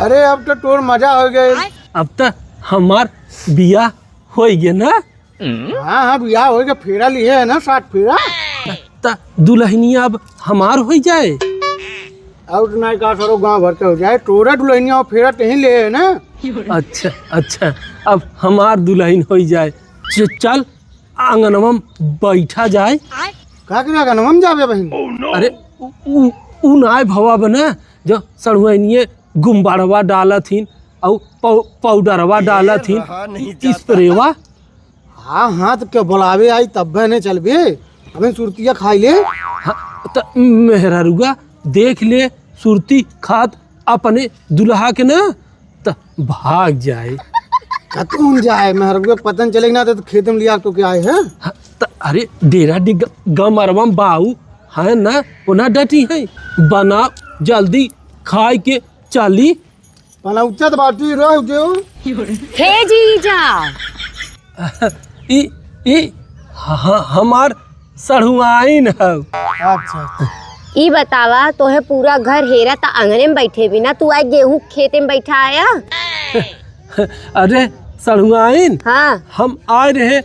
अरे अब तो तोर मजा हो गए। अब तो हमार बिया हो गए ना। हाँ हाँ बियाह हो गया, फेरा लिए है ना 60 फेरा। त दुल्हनिया अब हमार हो जाए। और नहीं का सरो गाँव भर के हो जाए, तोरा दुल्हनिया और फेरा कहीं ले है ना। अच्छा अच्छा, अब हमार दुल्हन हो जाए। चल आंगनवा में बैठा जाए। का करे नमम जावे बहन। अरे उ नाय भवा बना जो सड़ुआनिए गुम्बारवा डाला थीन और पाउडरवा डाला थीन स्प्रेवा। हाँ हाँ तो क्या बुलावे आई तब नहीं चलबे, हमें सुरतिया खाई ले। हाँ तो मेहरारुआ देख ले सुरती खाद अपने दुल्हा के ना तो भाग जाए। कतून जाए मेहरबा पता नहीं चलेगा ना तो खेत में लिया तो क्या आए है। हाँ, तो अरे डेरा डी गमरवा बाऊ है ना उन्हें डटी है बना जल्दी खाए के चली। पनौचा तो बाटी रह जो हे जीजा हमार सड़ुआइन है। अच्छा ई बतावा तोहे पूरा घर हेरा ता आंगने में बैठे भी ना, तू आज गेहूं खेते में बैठा आया। अरे सड़ुआइन हाँ हम आए रहे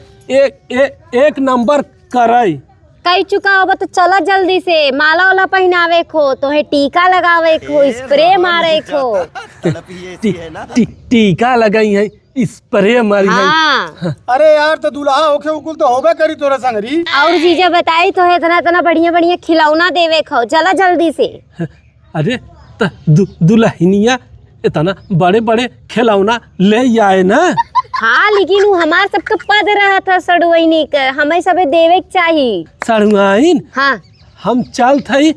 एक नंबर करे। कई चुका होगा तो चला जल्दी से, माला वाला पहनावे को, तोहे टीका लगावे को, स्प्रे मारे को। टीका लगाई है, स्प्रे मारी है। हाँ अरे यार तो दूल्हा होके उकुल तो होबे करी तोरा संगरी। और जीजा बताई तो इतना इतना बढ़िया बढ़िया खिलौना देवे को, चला जल्दी से। अरे तो दुल्हनिया इतना बड़े बड़े खिलौना ले आए ना। हाँ लेकिन वो हमार सबके पद रहा था सड़ुआइनी के, हमें सबे देवे के चाहिए। सड़ुआइन हाँ हम चल थई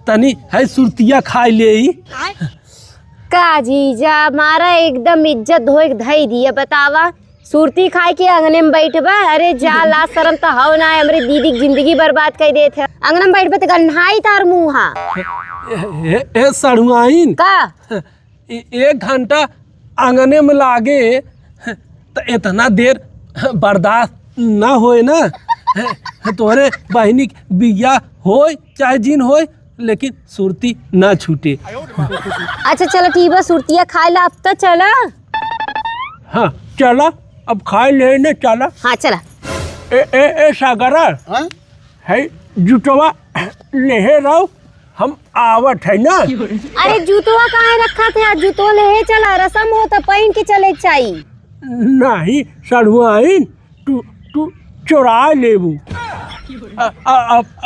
तनी है सुरतिया खाई ले। का जीजा मारा एकदम इज्जत धोए धई दिया। बतावा सुरती खाए के अंगने में बैठबा। अरे जा ला शर्म तो हो ना, हमरे दीदी की जिंदगी बर्बाद कर दे थे। अंगने में बैठबा तो गन्हाई तार मुँहा। ए सड़ुआइन का 1 घंटा आंगने में लागे तो इतना देर बर्दाश्त ना होए ना। तोरे बहनी बिया होए चाहे जिन होए लेकिन सुरती ना छूटे। अच्छा चलो ठीक है, सुरतिया खाए ला अब तो चला। हाँ चला अब खाए ले ने चला। हाँ चला। ए सागरा हाँ? है जुटवा ले रहो हम आवत है ना। अरे जूतवा कहाँ रखा थे, आज जूतो ले चला, रसम हो तो पहन के चले चाहिए। नहीं सड़ुआइन तू चुरा लेबू।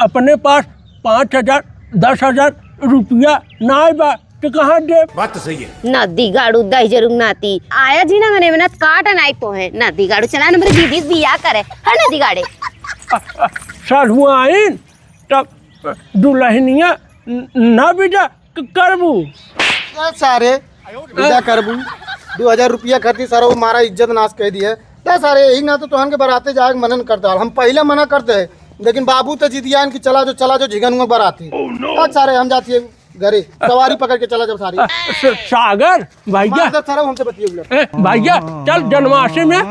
अपने पास 5,000 10,000 रुपया ना बा तो कहाँ दे। बात तो सही है। नदी गाड़ू दही जरूर नाती आया जी ना गने में काट नाई तो है नदी गाड़ू चला ना, मेरे दीदी से बिया करे है नदी गाड़े। सड़ुआइन तब दुल्हनिया ना बेटा करबू सारे विदा करबू 2000 रुपया खाती सारा वो मारा इज्जत नाश कह दिया है सारे। यही ना तो तुहन के बराते जाए मनन करता, हम पहले मना करते हैं लेकिन बाबू तो जिदिया इनकी चला जो झिगन में बराती। सारे हम जाती है घरे सवारी पकड़ के चला जब सारी। सागर भैया सारा हमसे बतिए भैया चल जन्माष्टमी में